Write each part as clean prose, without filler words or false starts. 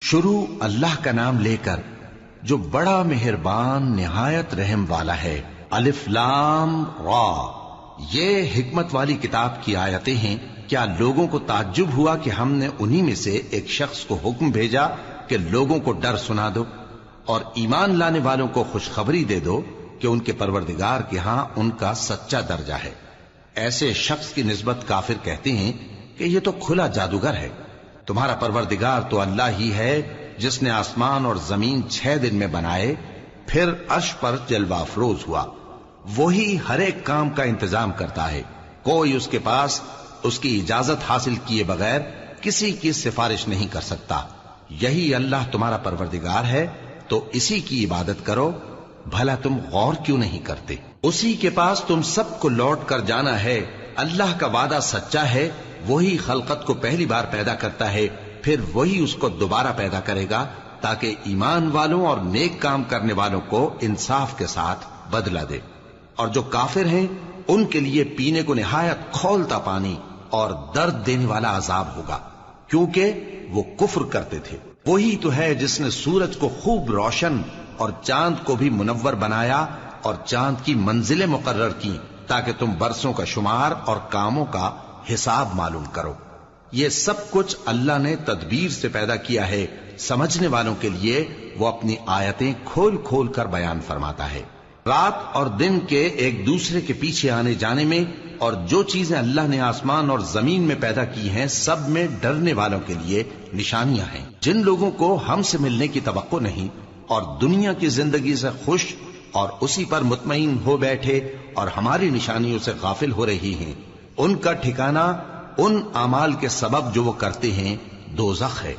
شروع اللہ کا نام لے کر جو بڑا مہربان نہایت رحم والا ہے۔ الف لام را، یہ حکمت والی کتاب کی آیتیں ہیں۔ کیا لوگوں کو تعجب ہوا کہ ہم نے انہی میں سے ایک شخص کو حکم بھیجا کہ لوگوں کو ڈر سنا دو اور ایمان لانے والوں کو خوشخبری دے دو کہ ان کے پروردگار کے ہاں ان کا سچا درجہ ہے۔ ایسے شخص کی نسبت کافر کہتے ہیں کہ یہ تو کھلا جادوگر ہے۔ تمہارا پروردگار تو اللہ ہی ہے جس نے آسمان اور زمین 6 دن میں بنائے، پھر عرش پر جلوہ افروز ہوا۔ وہی ہر ایک کام کا انتظام کرتا ہے، کوئی اس کے پاس اس کی اجازت حاصل کیے بغیر کسی کی سفارش نہیں کر سکتا۔ یہی اللہ تمہارا پروردگار ہے تو اسی کی عبادت کرو، بھلا تم غور کیوں نہیں کرتے؟ اسی کے پاس تم سب کو لوٹ کر جانا ہے۔ اللہ کا وعدہ سچا ہے، وہی خلقت کو پہلی بار پیدا کرتا ہے، پھر وہی اس کو دوبارہ پیدا کرے گا تاکہ ایمان والوں اور نیک کام کرنے والوں کو انصاف کے ساتھ بدلہ دے۔ اور جو کافر ہیں ان کے لیے پینے کو نہایت کھولتا پانی اور درد دینے والا عذاب ہوگا، کیونکہ وہ کفر کرتے تھے۔ وہی تو ہے جس نے سورج کو خوب روشن اور چاند کو بھی منور بنایا اور چاند کی منزلیں مقرر کی تاکہ تم برسوں کا شمار اور کاموں کا حساب معلوم کرو۔ یہ سب کچھ اللہ نے تدبیر سے پیدا کیا ہے، سمجھنے والوں کے لیے وہ اپنی آیتیں کھول کھول کر بیان فرماتا ہے۔ رات اور دن کے ایک دوسرے کے پیچھے آنے جانے میں اور جو چیزیں اللہ نے آسمان اور زمین میں پیدا کی ہیں سب میں ڈرنے والوں کے لیے نشانیاں ہیں۔ جن لوگوں کو ہم سے ملنے کی توقع نہیں اور دنیا کی زندگی سے خوش اور اسی پر مطمئن ہو بیٹھے اور ہماری نشانیوں سے غافل ہو رہی ہیں، ان کا ٹھکانہ ان اعمال کے سبب جو وہ کرتے ہیں دوزخ ہے۔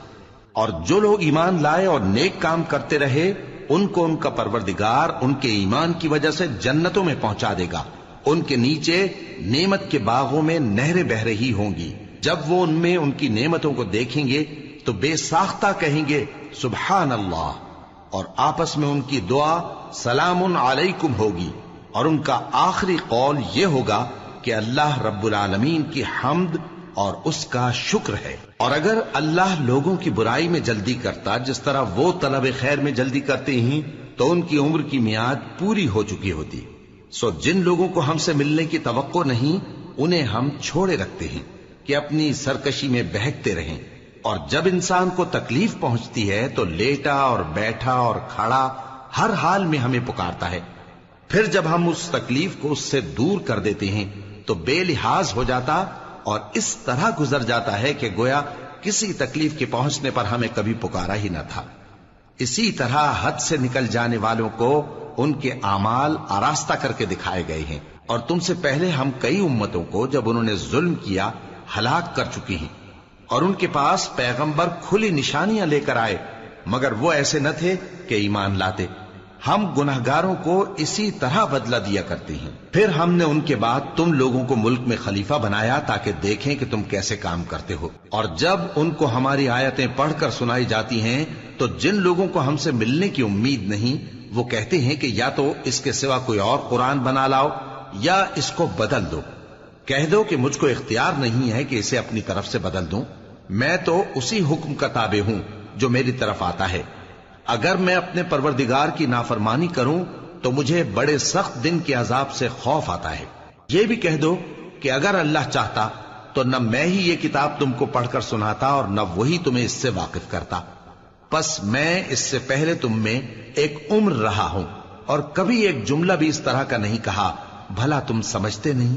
اور جو لوگ ایمان لائے اور نیک کام کرتے رہے ان کو ان کا پروردگار ان کے ایمان کی وجہ سے جنتوں میں پہنچا دے گا، ان کے نیچے نعمت کے باغوں میں نہریں بہ رہی ہوں گی۔ جب وہ ان میں ان کی نعمتوں کو دیکھیں گے تو بے ساختہ کہیں گے سبحان اللہ، اور آپس میں ان کی دعا سلام علیکم ہوگی، اور ان کا آخری قول یہ ہوگا کہ اللہ رب العالمین کی حمد اور اس کا شکر ہے۔ اور اگر اللہ لوگوں کی برائی میں جلدی کرتا جس طرح وہ طلب خیر میں جلدی کرتے ہیں تو ان کی عمر کی میعاد پوری ہو چکی ہوتی۔ سو جن لوگوں کو ہم سے ملنے کی توقع نہیں انہیں ہم چھوڑے رکھتے ہیں کہ اپنی سرکشی میں بہکتے رہیں، اور جب انسان کو تکلیف پہنچتی ہے تو لیٹا اور بیٹھا اور کھڑا ہر حال میں ہمیں پکارتا ہے، پھر جب ہم اس تکلیف کو اس سے دور کر دیتے ہیں تو بے لحاظ ہو جاتا اور اس طرح گزر جاتا ہے کہ گویا کسی تکلیف کے پہنچنے پر ہمیں کبھی پکارا ہی نہ تھا۔ اسی طرح حد سے نکل جانے والوں کو ان کے اعمال آراستہ کر کے دکھائے گئے ہیں، اور تم سے پہلے ہم کئی امتوں کو جب انہوں نے ظلم کیا ہلاک کر چکے ہیں، اور ان کے پاس پیغمبر کھلی نشانیاں لے کر آئے مگر وہ ایسے نہ تھے کہ ایمان لاتے۔ ہم گناہگاروں کو اسی طرح بدلہ دیا کرتے ہیں۔ پھر ہم نے ان کے بعد تم لوگوں کو ملک میں خلیفہ بنایا تاکہ دیکھیں کہ تم کیسے کام کرتے ہو، اور جب ان کو ہماری آیتیں پڑھ کر سنائی جاتی ہیں تو جن لوگوں کو ہم سے ملنے کی امید نہیں وہ کہتے ہیں کہ یا تو اس کے سوا کوئی اور قرآن بنا لاؤ یا اس کو بدل دو۔ کہہ دو کہ مجھ کو اختیار نہیں ہے کہ اسے اپنی طرف سے بدل دوں، میں تو اسی حکم کا تابع ہوں جو میری طرف آتا ہے۔ اگر میں اپنے پروردگار کی نافرمانی کروں تو مجھے بڑے سخت دن کے عذاب سے خوف آتا ہے۔ یہ بھی کہہ دو کہ اگر اللہ چاہتا تو نہ میں ہی یہ کتاب تم کو پڑھ کر سناتا اور نہ وہی تمہیں اس سے واقف کرتا، پس میں اس سے پہلے تم میں ایک عمر رہا ہوں اور کبھی ایک جملہ بھی اس طرح کا نہیں کہا، بھلا تم سمجھتے نہیں؟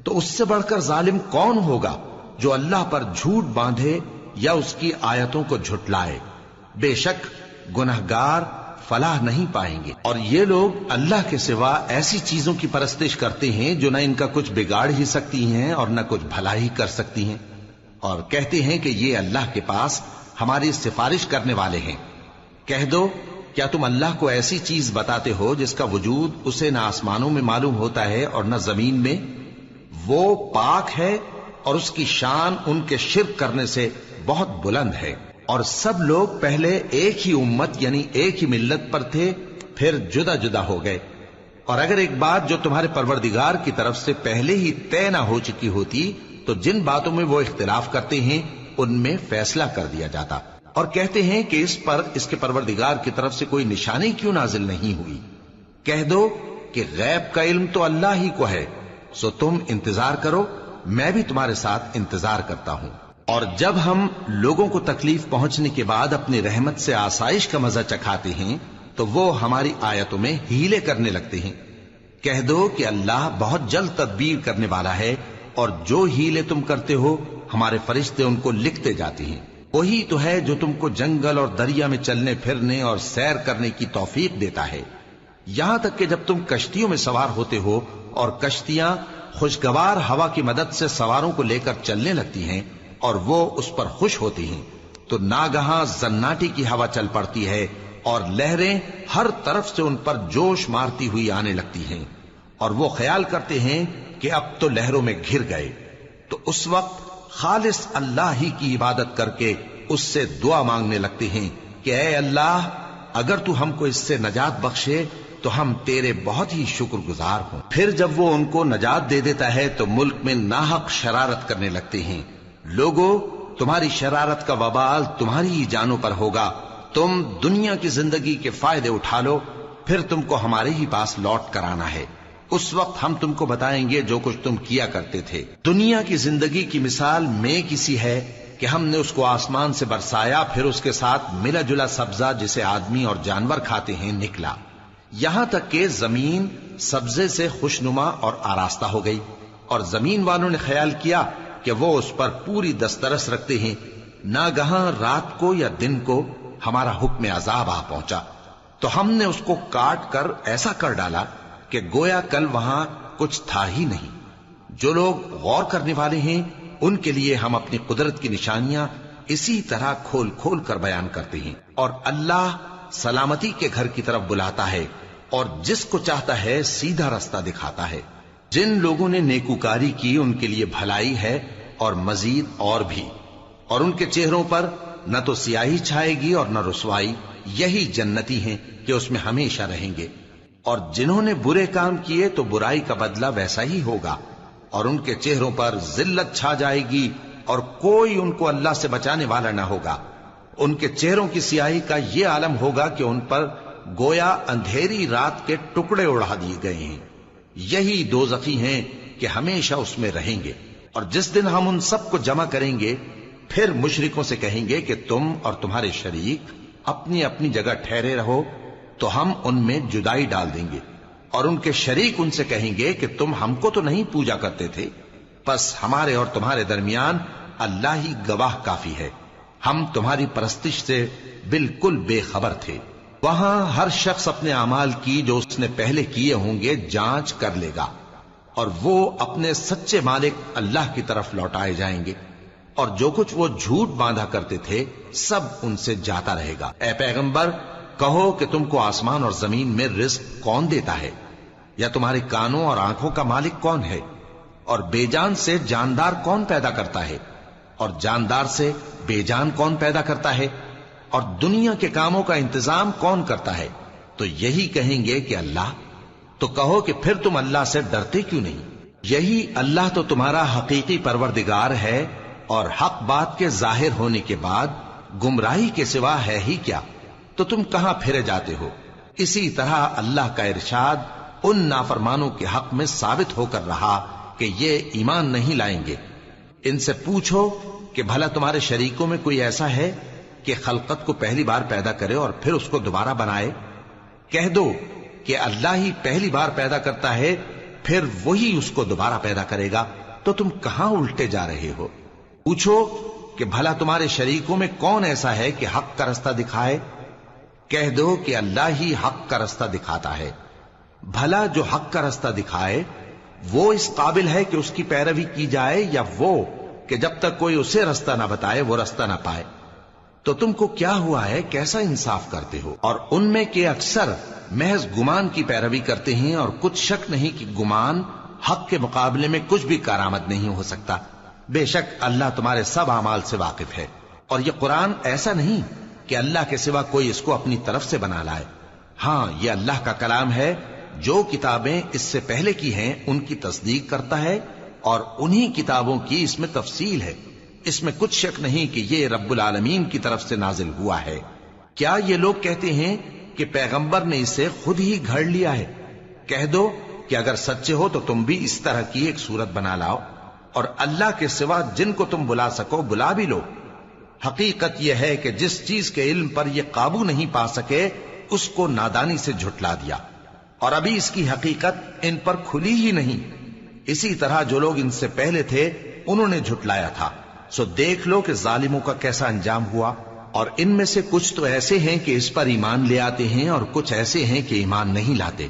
تو اس سے بڑھ کر ظالم کون ہوگا جو اللہ پر جھوٹ باندھے یا اس کی آیتوں کو جھٹلائے؟ بے شک گنہگار فلاح نہیں پائیں گے۔ اور یہ لوگ اللہ کے سوا ایسی چیزوں کی پرستش کرتے ہیں جو نہ ان کا کچھ بگاڑ ہی سکتی ہیں اور نہ کچھ بھلا ہی کر سکتی ہیں، اور کہتے ہیں کہ یہ اللہ کے پاس ہماری سفارش کرنے والے ہیں۔ کہہ دو کیا تم اللہ کو ایسی چیز بتاتے ہو جس کا وجود اسے نہ آسمانوں میں معلوم ہوتا ہے اور نہ زمین میں؟ وہ پاک ہے اور اس کی شان ان کے شرک کرنے سے بہت بلند ہے۔ اور سب لوگ پہلے ایک ہی امت یعنی ایک ہی ملت پر تھے، پھر جدا جدا ہو گئے۔ اور اگر ایک بات جو تمہارے پروردگار کی طرف سے پہلے ہی طے نہ ہو چکی ہوتی تو جن باتوں میں وہ اختلاف کرتے ہیں ان میں فیصلہ کر دیا جاتا۔ اور کہتے ہیں کہ اس پر اس کے پروردگار کی طرف سے کوئی نشانی کیوں نازل نہیں ہوئی؟ کہہ دو کہ غیب کا علم تو اللہ ہی کو ہے، سو تم انتظار کرو، میں بھی تمہارے ساتھ انتظار کرتا ہوں۔ اور جب ہم لوگوں کو تکلیف پہنچنے کے بعد اپنی رحمت سے آسائش کا مزہ چکھاتے ہیں تو وہ ہماری آیتوں میں ہیلے کرنے لگتے ہیں۔ کہہ دو کہ اللہ بہت جلد تدبیر کرنے والا ہے، اور جو ہیلے تم کرتے ہو ہمارے فرشتے ان کو لکھتے جاتے ہیں۔ وہی تو ہے جو تم کو جنگل اور دریا میں چلنے پھرنے اور سیر کرنے کی توفیق دیتا ہے، یہاں تک کہ جب تم کشتیوں میں سوار ہوتے ہو اور کشتیاں خوشگوار ہوا کی مدد سے سواروں کو لے کر چلنے لگتی ہیں اور وہ اس پر خوش ہوتی ہیں، تو ناگہاں زناٹی کی ہوا چل پڑتی ہے اور لہریں ہر طرف سے ان پر جوش مارتی ہوئی آنے لگتی ہیں، اور وہ خیال کرتے ہیں کہ اب تو لہروں میں گھر گئے، تو اس وقت خالص اللہ ہی کی عبادت کر کے اس سے دعا مانگنے لگتے ہیں کہ اے اللہ، اگر تو ہم کو اس سے نجات بخشے تو ہم تیرے بہت ہی شکر گزار ہوں۔ پھر جب وہ ان کو نجات دے دیتا ہے تو ملک میں ناحق شرارت کرنے لگتے ہیں۔ لوگو، تمہاری شرارت کا وبال تمہاری ہی جانوں پر ہوگا، تم دنیا کی زندگی کے فائدے اٹھا لو، پھر تم کو ہمارے ہی پاس لوٹ کر آنا ہے، اس وقت ہم تم کو بتائیں گے جو کچھ تم کیا کرتے تھے۔ دنیا کی زندگی کی مثال میں کسی ہے کہ ہم نے اس کو آسمان سے برسایا، پھر اس کے ساتھ ملا جلا سبزہ جسے آدمی اور جانور کھاتے ہیں نکلا، یہاں تک کہ زمین سبزے سے خوشنما اور آراستہ ہو گئی، اور زمین والوں نے خیال کیا کہ وہ اس پر پوری دسترس رکھتے ہیں۔ ناگہاں رات کو یا دن کو ہمارا حکم عذاب آ پہنچا تو ہم نے اس کو کاٹ کر ایسا کر ڈالا کہ گویا کل وہاں کچھ تھا ہی نہیں۔ جو لوگ غور کرنے والے ہیں ان کے لیے ہم اپنی قدرت کی نشانیاں اسی طرح کھول کھول کر بیان کرتے ہیں، اور اللہ سلامتی کے گھر کی طرف بلاتا ہے اور جس کو چاہتا ہے سیدھا رستہ دکھاتا ہے۔ جن لوگوں نے نیکوکاری کی ان کے لیے بھلائی ہے اور مزید اور بھی، اور ان کے چہروں پر نہ تو سیاہی چھائے گی اور نہ رسوائی، یہی جنتی ہیں کہ اس میں ہمیشہ رہیں گے۔ اور جنہوں نے برے کام کیے تو برائی کا بدلہ ویسا ہی ہوگا، اور ان کے چہروں پر ذلت چھا جائے گی اور کوئی ان کو اللہ سے بچانے والا نہ ہوگا۔ ان کے چہروں کی سیاہی کا یہ عالم ہوگا کہ ان پر گویا اندھیری رات کے ٹکڑے اڑا دیے گئے ہیں۔ یہی دوزخی ہیں کہ ہمیشہ اس میں رہیں گے۔ اور جس دن ہم ان سب کو جمع کریں گے پھر مشرکوں سے کہیں گے کہ تم اور تمہارے شریک اپنی اپنی جگہ ٹھہرے رہو، تو ہم ان میں جدائی ڈال دیں گے، اور ان کے شریک ان سے کہیں گے کہ تم ہم کو تو نہیں پوجا کرتے تھے، بس ہمارے اور تمہارے درمیان اللہ ہی گواہ کافی ہے، ہم تمہاری پرستش سے بالکل بے خبر تھے۔ وہاں ہر شخص اپنے اعمال کی جو اس نے پہلے کیے ہوں گے جانچ کر لے گا، اور وہ اپنے سچے مالک اللہ کی طرف لوٹائے جائیں گے، اور جو کچھ وہ جھوٹ باندھا کرتے تھے سب ان سے جاتا رہے گا۔ اے پیغمبر، کہو کہ تم کو آسمان اور زمین میں رزق کون دیتا ہے، یا تمہارے کانوں اور آنکھوں کا مالک کون ہے، اور بے جان سے جاندار کون پیدا کرتا ہے، اور جاندار سے بے جان کون پیدا کرتا ہے، اور دنیا کے کاموں کا انتظام کون کرتا ہے؟ تو یہی کہیں گے کہ اللہ۔ تو کہو کہ پھر تم اللہ سے ڈرتے کیوں نہیں؟ یہی اللہ تو تمہارا حقیقی پروردگار ہے، اور حق بات کے ظاہر ہونے کے بعد گمراہی کے سوا ہے ہی کیا؟ تو تم کہاں پھرے جاتے ہو؟ اسی طرح اللہ کا ارشاد ان نافرمانوں کے حق میں ثابت ہو کر رہا کہ یہ ایمان نہیں لائیں گے۔ ان سے پوچھو کہ بھلا تمہارے شریکوں میں کوئی ایسا ہے کہ خلقت کو پہلی بار پیدا کرے اور پھر اس کو دوبارہ بنائے؟ کہہ دو کہ اللہ ہی پہلی بار پیدا کرتا ہے، پھر وہی اس کو دوبارہ پیدا کرے گا، تو تم کہاں الٹے جا رہے ہو؟ پوچھو کہ بھلا تمہارے شریکوں میں کون ایسا ہے کہ حق کا رستہ دکھائے؟ کہہ دو کہ اللہ ہی حق کا رستہ دکھاتا ہے۔ بھلا جو حق کا رستہ دکھائے وہ اس قابل ہے کہ اس کی پیروی کی جائے، یا وہ کہ جب تک کوئی اسے رستہ نہ بتائے وہ رستہ نہ پائے؟ تو تم کو کیا ہوا ہے، کیسا انصاف کرتے ہو؟ اور ان میں کے اکثر محض گمان کی پیروی کرتے ہیں، اور کچھ شک نہیں کہ گمان حق کے مقابلے میں کچھ بھی کارآمد نہیں ہو سکتا۔ بے شک اللہ تمہارے سب اعمال سے واقف ہے، اور یہ قرآن ایسا نہیں کہ اللہ کے سوا کوئی اس کو اپنی طرف سے بنا لائے۔ ہاں، یہ اللہ کا کلام ہے، جو کتابیں اس سے پہلے کی ہیں ان کی تصدیق کرتا ہے، اور انہی کتابوں کی اس میں تفصیل ہے۔ اس میں کچھ شک نہیں کہ یہ رب العالمین کی طرف سے نازل ہوا ہے۔ کیا یہ لوگ کہتے ہیں کہ پیغمبر نے اسے خود ہی گھڑ لیا ہے؟ کہہ دو کہ اگر سچے ہو تو تم بھی اس طرح کی ایک صورت بنا لاؤ، اور اللہ کے سوا جن کو تم بلا سکو بلا بھی لو۔ حقیقت یہ ہے کہ جس چیز کے علم پر یہ قابو نہیں پا سکے اس کو نادانی سے جھٹلا دیا، اور ابھی اس کی حقیقت ان پر کھلی ہی نہیں۔ اسی طرح جو لوگ ان سے پہلے تھے انہوں نے جھٹلایا تھا، سو دیکھ لو کہ ظالموں کا کیسا انجام ہوا۔ اور ان میں سے کچھ تو ایسے ہیں کہ اس پر ایمان لے آتے ہیں، اور کچھ ایسے ہیں کہ ایمان نہیں لاتے،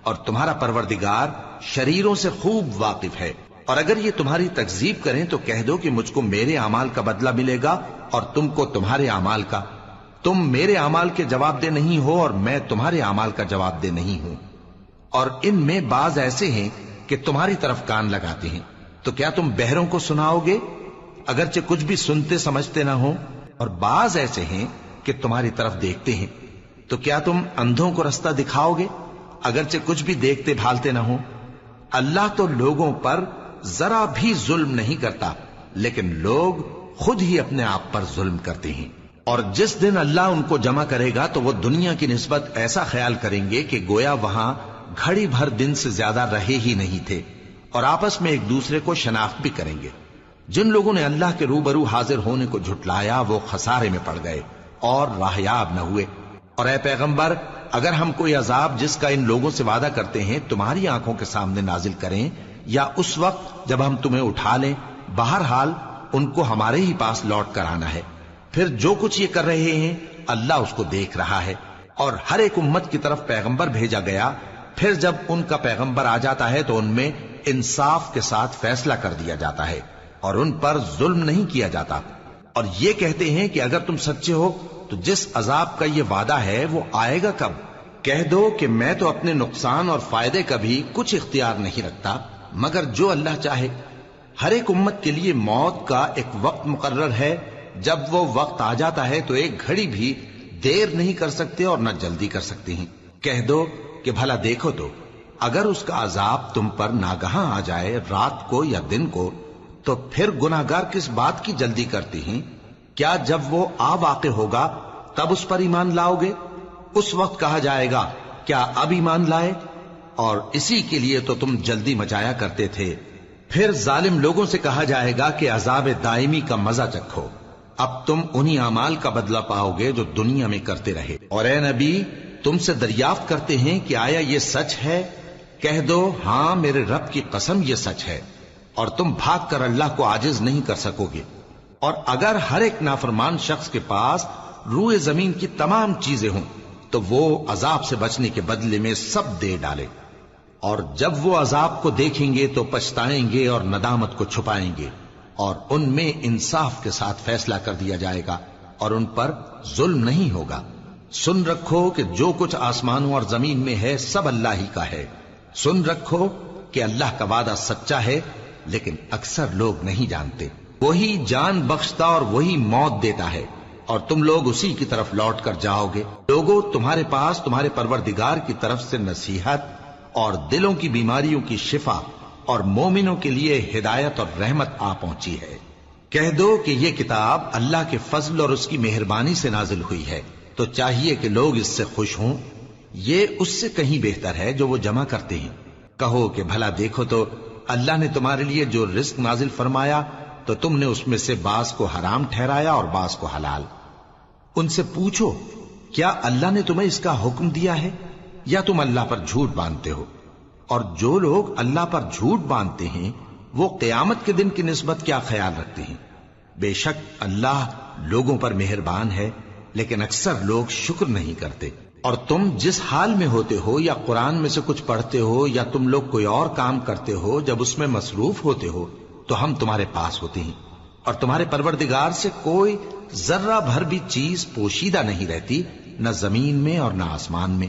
اور تمہارا پروردگار شریروں سے خوب واقف ہے۔ اور اگر یہ تمہاری تکذیب کریں تو کہہ دو کہ مجھ کو میرے اعمال کا بدلہ ملے گا اور تم کو تمہارے اعمال کا۔ تم میرے اعمال کے جواب دہ نہیں ہو اور میں تمہارے اعمال کا جواب دہ نہیں ہوں۔ اور ان میں بعض ایسے ہیں کہ تمہاری طرف کان لگاتے ہیں، تو کیا تم بہروں کو سناؤ گے اگرچہ کچھ بھی سنتے سمجھتے نہ ہو؟ اور بعض ایسے ہیں کہ تمہاری طرف دیکھتے ہیں، تو کیا تم اندھوں کو رستہ دکھاؤ گے اگرچہ کچھ بھی دیکھتے بھالتے نہ ہو؟ اللہ تو لوگوں پر ذرا بھی ظلم نہیں کرتا، لیکن لوگ خود ہی اپنے آپ پر ظلم کرتے ہیں۔ اور جس دن اللہ ان کو جمع کرے گا تو وہ دنیا کی نسبت ایسا خیال کریں گے کہ گویا وہاں گھڑی بھر دن سے زیادہ رہے ہی نہیں تھے، اور آپس میں ایک دوسرے کو شناخت بھی کریں گے۔ جن لوگوں نے اللہ کے روبرو حاضر ہونے کو جھٹلایا وہ خسارے میں پڑ گئے اور راہیاب نہ ہوئے۔ اور اے پیغمبر، اگر ہم کوئی عذاب جس کا ان لوگوں سے وعدہ کرتے ہیں تمہاری آنکھوں کے سامنے نازل کریں یا اس وقت جب ہم تمہیں اٹھا لیں، بہرحال ان کو ہمارے ہی پاس لوٹ کر آنا ہے۔ پھر جو کچھ یہ کر رہے ہیں اللہ اس کو دیکھ رہا ہے۔ اور ہر ایک امت کی طرف پیغمبر بھیجا گیا، پھر جب ان کا پیغمبر آ جاتا ہے تو ان میں انصاف کے ساتھ فیصلہ کر دیا جاتا ہے اور ان پر ظلم نہیں کیا جاتا۔ اور یہ کہتے ہیں کہ اگر تم سچے ہو تو جس عذاب کا یہ وعدہ ہے وہ آئے گا کب؟ کہہ دو کہ میں تو اپنے نقصان اور فائدے کا بھی کچھ اختیار نہیں رکھتا مگر جو اللہ چاہے۔ ہر ایک امت کے لیے موت کا ایک وقت مقرر ہے، جب وہ وقت آ جاتا ہے تو ایک گھڑی بھی دیر نہیں کر سکتے اور نہ جلدی کر سکتے ہیں۔ کہہ دو کہ بھلا دیکھو تو اگر اس کا عذاب تم پر ناگہاں آ جائے رات کو یا دن کو تو پھر گناہگار کس بات کی جلدی کرتے ہیں؟ کیا جب وہ آ واقع ہوگا تب اس پر ایمان لاؤ گے؟ اس وقت کہا جائے گا کیا اب ایمان لائے؟ اور اسی کے لیے تو تم جلدی مچایا کرتے تھے۔ پھر ظالم لوگوں سے کہا جائے گا کہ عذاب دائمی کا مزہ چکھو، اب تم انہی اعمال کا بدلہ پاؤ گے جو دنیا میں کرتے رہے۔ اور اے نبی، تم سے دریافت کرتے ہیں کہ آیا یہ سچ ہے؟ کہہ دو ہاں میرے رب کی قسم یہ سچ ہے، اور تم بھاگ کر اللہ کو عاجز نہیں کر سکو گے۔ اور اگر ہر ایک نافرمان شخص کے پاس روئے زمین کی تمام چیزیں ہوں تو وہ عذاب سے بچنے کے بدلے میں سب دے ڈالے، اور جب وہ عذاب کو دیکھیں گے تو پچھتائیں گے اور ندامت کو چھپائیں گے، اور ان میں انصاف کے ساتھ فیصلہ کر دیا جائے گا اور ان پر ظلم نہیں ہوگا۔ سن رکھو کہ جو کچھ آسمانوں اور زمین میں ہے سب اللہ ہی کا ہے۔ سن رکھو کہ اللہ کا وعدہ سچا ہے، لیکن اکثر لوگ نہیں جانتے۔ وہی جان بخشتا اور وہی موت دیتا ہے، اور تم لوگ اسی کی طرف لوٹ کر جاؤ گے۔ لوگوں، تمہارے پاس تمہارے پروردگار کی طرف سے نصیحت اور دلوں کی بیماریوں کی شفا اور مومنوں کے لیے ہدایت اور رحمت آ پہنچی ہے۔ کہہ دو کہ یہ کتاب اللہ کے فضل اور اس کی مہربانی سے نازل ہوئی ہے، تو چاہیے کہ لوگ اس سے خوش ہوں۔ یہ اس سے کہیں بہتر ہے جو وہ جمع کرتے ہیں۔ کہو کہ بھلا دیکھو تو اللہ نے تمہارے لیے جو رزق نازل فرمایا تو تم نے اس میں سے بعض کو حرام ٹھہرایا اور بعض کو حلال۔ ان سے پوچھو کیا اللہ نے تمہیں اس کا حکم دیا ہے یا تم اللہ پر جھوٹ باندھتے ہو؟ اور جو لوگ اللہ پر جھوٹ باندھتے ہیں وہ قیامت کے دن کی نسبت کیا خیال رکھتے ہیں؟ بے شک اللہ لوگوں پر مہربان ہے، لیکن اکثر لوگ شکر نہیں کرتے۔ اور تم جس حال میں ہوتے ہو یا قرآن میں سے کچھ پڑھتے ہو یا تم لوگ کوئی اور کام کرتے ہو، جب اس میں مصروف ہوتے ہو تو ہم تمہارے پاس ہوتے ہیں، اور تمہارے پروردگار سے کوئی ذرہ بھر بھی چیز پوشیدہ نہیں رہتی، نہ زمین میں اور نہ آسمان میں،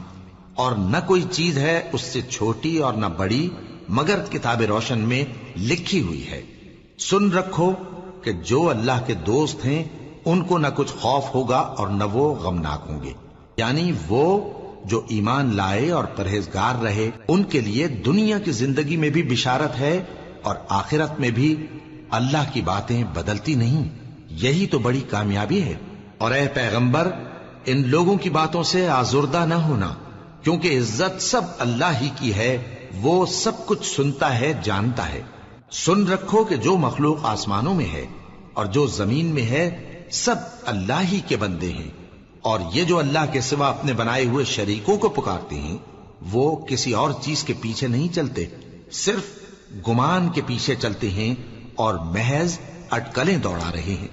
اور نہ کوئی چیز ہے اس سے چھوٹی اور نہ بڑی مگر کتاب روشن میں لکھی ہوئی ہے۔ سن رکھو کہ جو اللہ کے دوست ہیں ان کو نہ کچھ خوف ہوگا اور نہ وہ غمناک ہوں گے، یعنی وہ جو ایمان لائے اور پرہیزگار رہے ان کے لیے دنیا کی زندگی میں بھی بشارت ہے اور آخرت میں بھی اللہ کی باتیں بدلتی نہیں، یہی تو بڑی کامیابی ہے۔ اور اے پیغمبر، ان لوگوں کی باتوں سے آزردہ نہ ہونا، کیونکہ عزت سب اللہ ہی کی ہے، وہ سب کچھ سنتا ہے، جانتا ہے۔ سن رکھو کہ جو مخلوق آسمانوں میں ہے اور جو زمین میں ہے سب اللہ ہی کے بندے ہیں، اور یہ جو اللہ کے سوا اپنے بنائے ہوئے شریکوں کو پکارتے ہیں وہ کسی اور چیز کے پیچھے نہیں چلتے، صرف گمان کے پیچھے چلتے ہیں اور محض اٹکلیں دوڑا رہے ہیں۔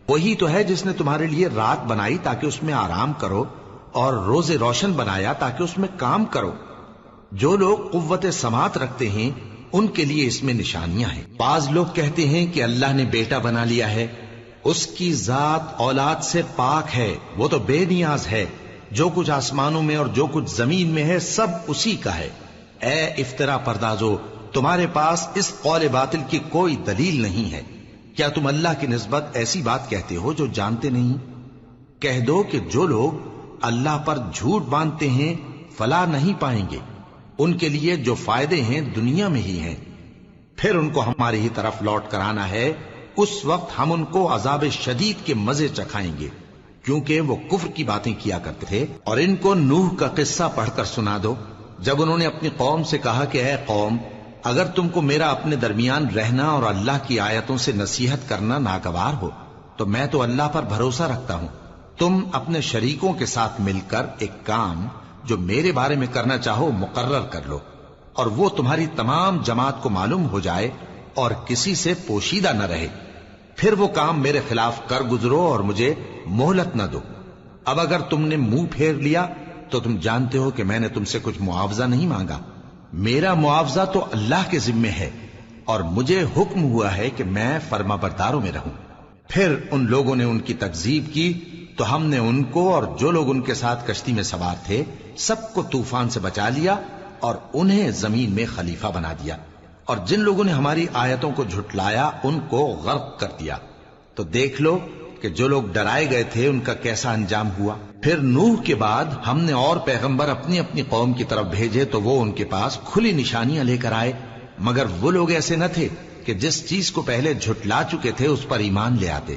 وہی تو ہے جس نے تمہارے لیے رات بنائی تاکہ اس میں آرام کرو، اور روز روشن بنایا تاکہ اس میں کام کرو۔ جو لوگ قوت سماعت رکھتے ہیں ان کے لیے اس میں نشانیاں ہیں۔ بعض لوگ کہتے ہیں کہ اللہ نے بیٹا بنا لیا ہے، اس کی ذات اولاد سے پاک ہے، وہ تو بے نیاز ہے، جو کچھ آسمانوں میں اور جو کچھ زمین میں ہے سب اسی کا ہے۔ اے افطرا پردازو، تمہارے پاس اس قول باطل کی کوئی دلیل نہیں ہے، کیا تم اللہ کی نسبت ایسی بات کہتے ہو جو جانتے نہیں؟ کہہ دو کہ جو لوگ اللہ پر جھوٹ باندھتے ہیں فلاح نہیں پائیں گے، ان کے لیے جو فائدے ہیں دنیا میں ہی ہیں، پھر ان کو ہماری ہی طرف لوٹ کر آنا ہے، اس وقت ہم ان کو عذاب شدید کے مزے چکھائیں گے، کیونکہ وہ کفر کی باتیں کیا کرتے تھے۔ اور ان کو نوح کا قصہ پڑھ کر سنا دو، جب انہوں نے اپنی قوم سے کہا کہ اے قوم، اگر تم کو میرا اپنے درمیان رہنا اور اللہ کی آیتوں سے نصیحت کرنا ناگوار ہو تو میں تو اللہ پر بھروسہ رکھتا ہوں، تم اپنے شریکوں کے ساتھ مل کر ایک کام جو میرے بارے میں کرنا چاہو مقرر کر لو، اور وہ تمہاری تمام جماعت کو معلوم ہو جائے اور کسی سے پوشیدہ نہ رہے، پھر وہ کام میرے خلاف کر گزرو اور مجھے مہلت نہ دو۔ اب اگر تم نے منہ پھیر لیا تو تم جانتے ہو کہ میں نے تم سے کچھ معاوضہ نہیں مانگا، میرا معاوضہ تو اللہ کے ذمے ہے، اور مجھے حکم ہوا ہے کہ میں فرما برداروں میں رہوں۔ پھر ان لوگوں نے ان کی تکذیب کی تو ہم نے ان کو اور جو لوگ ان کے ساتھ کشتی میں سوار تھے سب کو طوفان سے بچا لیا اور انہیں زمین میں خلیفہ بنا دیا، اور جن لوگوں نے ہماری آیتوں کو جھٹلایا ان کو غرق کر دیا۔ تو دیکھ لو کہ جو لوگ ڈرائے گئے تھے ان کا کیسا انجام ہوا۔ پھر نوح کے بعد ہم نے اور پیغمبر اپنی اپنی قوم کی طرف بھیجے تو وہ ان کے پاس کھلی نشانیاں لے کر آئے، مگر وہ لوگ ایسے نہ تھے کہ جس چیز کو پہلے جھٹلا چکے تھے اس پر ایمان لے آتے۔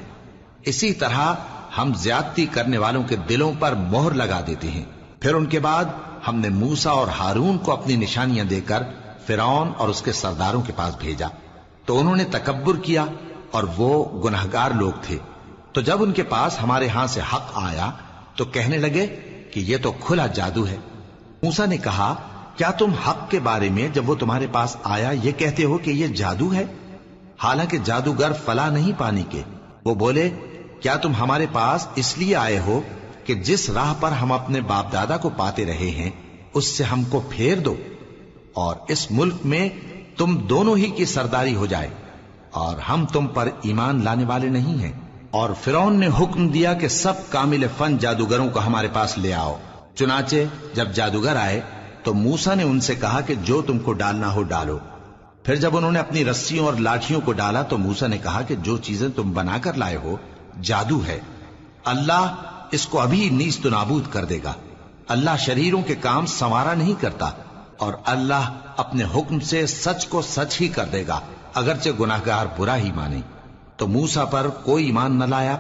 اسی طرح ہم زیادتی کرنے والوں کے دلوں پر مہر لگا دیتے ہیں۔ پھر ان کے بعد ہم نے موسیٰ اور ہارون کو اپنی نشانیاں دے کر فرعون اور اس کے سرداروں کے پاس بھیجا، تو انہوں نے تکبر کیا اور وہ گناہگار لوگ تھے۔ تو جب ان کے پاس ہمارے ہاں سے حق آیا تو کہنے لگے کہ یہ تو کھلا جادو ہے۔ موسیٰ نے کہا، کیا تم حق کے بارے میں جب وہ تمہارے پاس آیا یہ کہتے ہو کہ یہ جادو ہے، حالانکہ جادوگر فلاح نہیں پانے کے؟ وہ بولے، کیا تم ہمارے پاس اس لیے آئے ہو کہ جس راہ پر ہم اپنے باپ دادا کو پاتے رہے ہیں اس سے ہم کو پھیر دو، اور اس ملک میں تم دونوں ہی کی سرداری ہو جائے، اور ہم تم پر ایمان لانے والے نہیں ہیں؟ اور فرعون نے حکم دیا کہ سب کامل فن جادوگروں کو ہمارے پاس لے آؤ۔ چنانچہ جب جادوگر آئے تو موسیٰ نے ان سے کہا کہ جو تم کو ڈالنا ہو ڈالو۔ پھر جب انہوں نے اپنی رسیوں اور لاٹھیوں کو ڈالا تو موسیٰ نے کہا کہ جو چیزیں تم بنا کر لائے ہو جادو ہے، اللہ اس کو ابھی نیست و نابود کر دے گا۔ اللہ شریروں کے کام سنوارا نہیں کرتا، اور اللہ اپنے حکم سے سچ کو سچ ہی کر دے گا، اگرچہ گناہگار برا ہی مانے۔ تو موسیٰ پر کوئی ایمان نہ لایا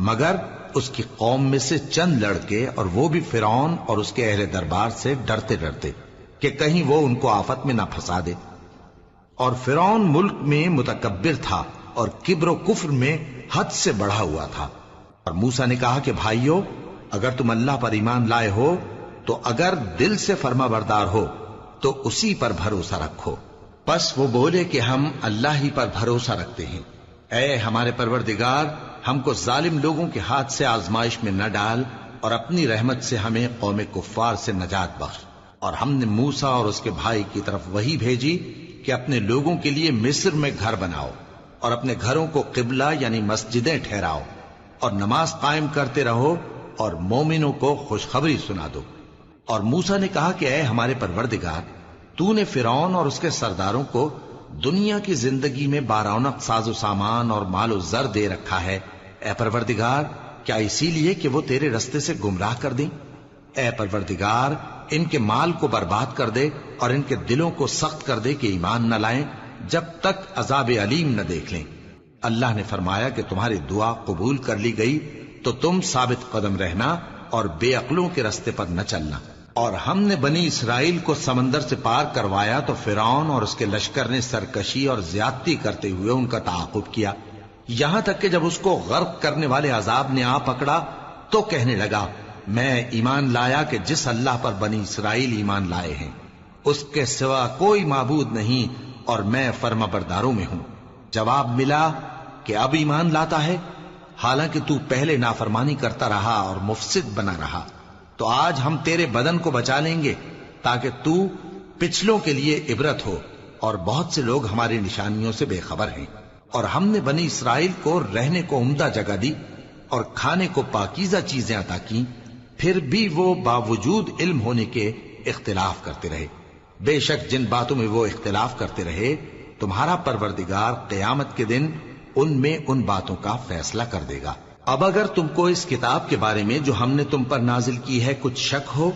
مگر اس کی قوم میں سے چند لڑکے، اور وہ بھی فرعون اور اس کے اہل دربار سے ڈرتے ڈرتے کہ کہیں وہ ان کو آفت میں نہ پھنسا دے۔ اور فرعون ملک میں متکبر تھا اور کبر و کفر میں حد سے بڑھا ہوا تھا۔ اور موسیٰ نے کہا کہ بھائیو، اگر تم اللہ پر ایمان لائے ہو تو اگر دل سے فرما بردار ہو تو اسی پر بھروسہ رکھو۔ پس وہ بولے کہ ہم اللہ ہی پر بھروسہ رکھتے ہیں۔ اے ہمارے پروردگار، ہم کو ظالم لوگوں کے ہاتھ سے آزمائش میں نہ ڈال، اور اپنی رحمت سے ہمیں قوم کفار سے نجات بخش۔ اور ہم نے موسیٰ اور اس کے بھائی کی طرف وحی بھیجی کہ اپنے لوگوں کے لیے مصر میں گھر بناؤ، اور اپنے گھروں کو قبلہ یعنی مسجدیں ٹھہراؤ، اور نماز قائم کرتے رہو، اور مومنوں کو خوشخبری سنا دو۔ اور موسیٰ نے کہا کہ اے ہمارے پروردگار، تو نے فرعون اور اس کے سرداروں کو دنیا کی زندگی میں بارونق ساز و سامان اور مال و زر دے رکھا ہے، اے پروردگار کیا اسی لیے کہ وہ تیرے رستے سے گمراہ کر دیں؟ اے پروردگار ان کے مال کو برباد کر دے اور ان کے دلوں کو سخت کر دے کہ ایمان نہ لائیں جب تک عذاب علیم نہ دیکھ لیں۔ اللہ نے فرمایا کہ تمہاری دعا قبول کر لی گئی تو تم ثابت قدم رہنا اور بے عقلوں کے راستے پر نہ چلنا۔ اور ہم نے بنی اسرائیل کو سمندر سے پار کروایا تو فرعون اور اس کے لشکر نے سرکشی اور زیادتی کرتے ہوئے ان کا تعاقب کیا، یہاں تک کہ جب اس کو غرق کرنے والے عذاب نے آ پکڑا تو کہنے لگا میں ایمان لایا کہ جس اللہ پر بنی اسرائیل ایمان لائے ہیں اس کے سوا کوئی معبود نہیں اور میں فرما برداروں میں ہوں۔ جواب ملا کہ اب ایمان لاتا ہے حالانکہ تو پہلے نافرمانی کرتا رہا اور مفسد بنا رہا، تو آج ہم تیرے بدن کو بچا لیں گے تاکہ تو پچھلوں کے لیے عبرت ہو، اور بہت سے لوگ ہماری نشانیوں سے بے خبر ہیں۔ اور ہم نے بنی اسرائیل کو رہنے کو عمدہ جگہ دی اور کھانے کو پاکیزہ چیزیں عطا کی، پھر بھی وہ باوجود علم ہونے کے اختلاف کرتے رہے۔ بے شک جن باتوں میں وہ اختلاف کرتے رہے تمہارا پروردگار قیامت کے دن ان میں ان باتوں کا فیصلہ کر دے گا۔ اب اگر تم کو اس کتاب کے بارے میں جو ہم نے تم پر نازل کی ہے کچھ شک ہو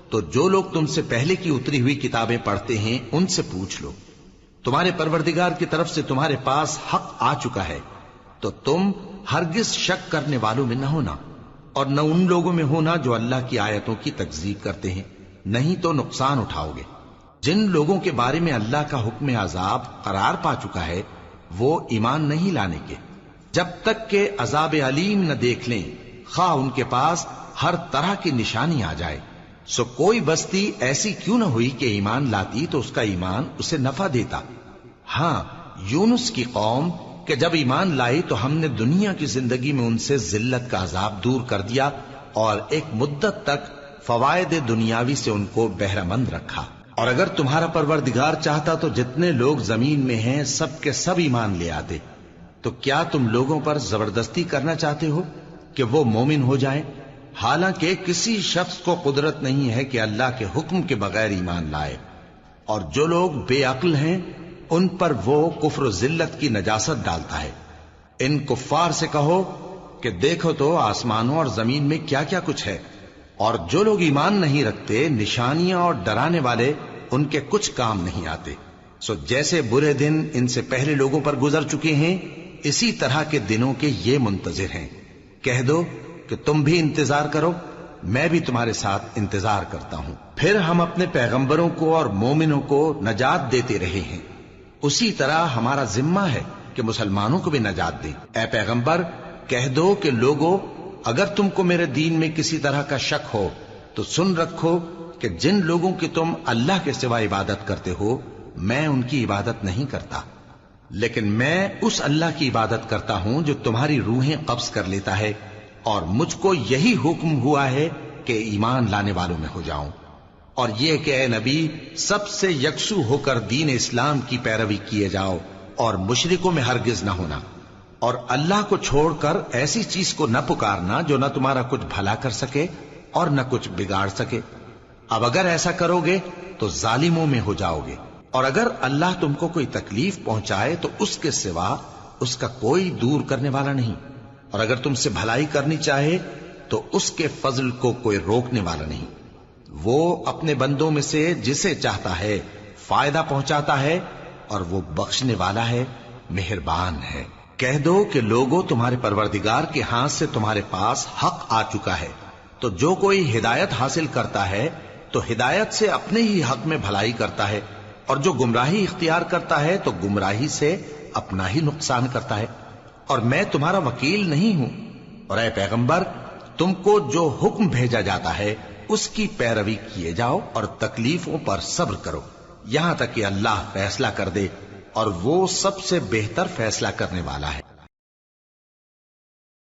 تو جو لوگ تم سے پہلے کی اتری ہوئی کتابیں پڑھتے ہیں ان سے پوچھ لو، تمہارے پروردگار کی طرف سے تمہارے پاس حق آ چکا ہے تو تم ہرگز شک کرنے والوں میں نہ ہونا، اور نہ ان لوگوں میں ہونا جو اللہ کی آیتوں کی تکذیب کرتے ہیں، نہیں تو نقصان اٹھاؤ گے۔ جن لوگوں کے بارے میں اللہ کا حکم عذاب قرار پا چکا ہے وہ ایمان نہیں لانے کے جب تک کہ عذاب علیم نہ دیکھ لیں، خواہ ان کے پاس ہر طرح کی نشانی آ جائے۔ سو کوئی بستی ایسی کیوں نہ ہوئی کہ ایمان لاتی تو اس کا ایمان اسے نفع دیتا۔ ہاں، یونس کی قوم کہ جب ایمان لائی تو ہم نے دنیا کی زندگی میں ان سے ذلت کا عذاب دور کر دیا اور ایک مدت تک فوائد دنیاوی سے ان کو بہرہ مند رکھا۔ اور اگر تمہارا پروردگار چاہتا تو جتنے لوگ زمین میں ہیں سب کے سب ایمان لے آتے، تو کیا تم لوگوں پر زبردستی کرنا چاہتے ہو کہ وہ مومن ہو جائیں؟ حالانکہ کسی شخص کو قدرت نہیں ہے کہ اللہ کے حکم کے بغیر ایمان لائے، اور جو لوگ بے عقل ہیں ان پر وہ کفر و ذلت کی نجاست ڈالتا ہے۔ ان کفار سے کہو کہ دیکھو تو آسمانوں اور زمین میں کیا کیا کچھ ہے، اور جو لوگ ایمان نہیں رکھتے نشانیاں اور ڈرانے والے ان کے کچھ کام نہیں آتے۔ سو جیسے برے دن ان سے پہلے لوگوں پر گزر چکے ہیں اسی طرح کے دنوں کے یہ منتظر ہیں۔ کہہ دو کہ تم بھی انتظار کرو، میں بھی تمہارے ساتھ انتظار کرتا ہوں۔ پھر ہم اپنے پیغمبروں کو اور مومنوں کو نجات دیتے رہے ہیں، اسی طرح ہمارا ذمہ ہے کہ مسلمانوں کو بھی نجات دیں۔ اے پیغمبر کہہ دو کہ لوگو اگر تم کو میرے دین میں کسی طرح کا شک ہو تو سن رکھو کہ جن لوگوں کی تم اللہ کے سوا عبادت کرتے ہو میں ان کی عبادت نہیں کرتا، لیکن میں اس اللہ کی عبادت کرتا ہوں جو تمہاری روحیں قبض کر لیتا ہے، اور مجھ کو یہی حکم ہوا ہے کہ ایمان لانے والوں میں ہو جاؤں، اور یہ کہ اے نبی سب سے یکسو ہو کر دین اسلام کی پیروی کیے جاؤ اور مشرکوں میں ہرگز نہ ہونا، اور اللہ کو چھوڑ کر ایسی چیز کو نہ پکارنا جو نہ تمہارا کچھ بھلا کر سکے اور نہ کچھ بگاڑ سکے۔ اب اگر ایسا کرو گے تو ظالموں میں ہو جاؤ گے، اور اگر اللہ تم کو کوئی تکلیف پہنچائے تو اس کے سوا اس کا کوئی دور کرنے والا نہیں، اور اگر تم سے بھلائی کرنی چاہے تو اس کے فضل کو کوئی روکنے والا نہیں۔ وہ اپنے بندوں میں سے جسے چاہتا ہے فائدہ پہنچاتا ہے، اور وہ بخشنے والا ہے، مہربان ہے۔ کہہ دو کہ لوگوں تمہارے پروردگار کے ہاتھ سے تمہارے پاس حق آ چکا ہے، تو جو کوئی ہدایت حاصل کرتا ہے تو ہدایت سے اپنے ہی حق میں بھلائی کرتا ہے، اور جو گمراہی اختیار کرتا ہے تو گمراہی سے اپنا ہی نقصان کرتا ہے، اور میں تمہارا وکیل نہیں ہوں۔ اور اے پیغمبر تم کو جو حکم بھیجا جاتا ہے اس کی پیروی کیے جاؤ اور تکلیفوں پر صبر کرو یہاں تک کہ اللہ فیصلہ کر دے، اور وہ سب سے بہتر فیصلہ کرنے والا ہے۔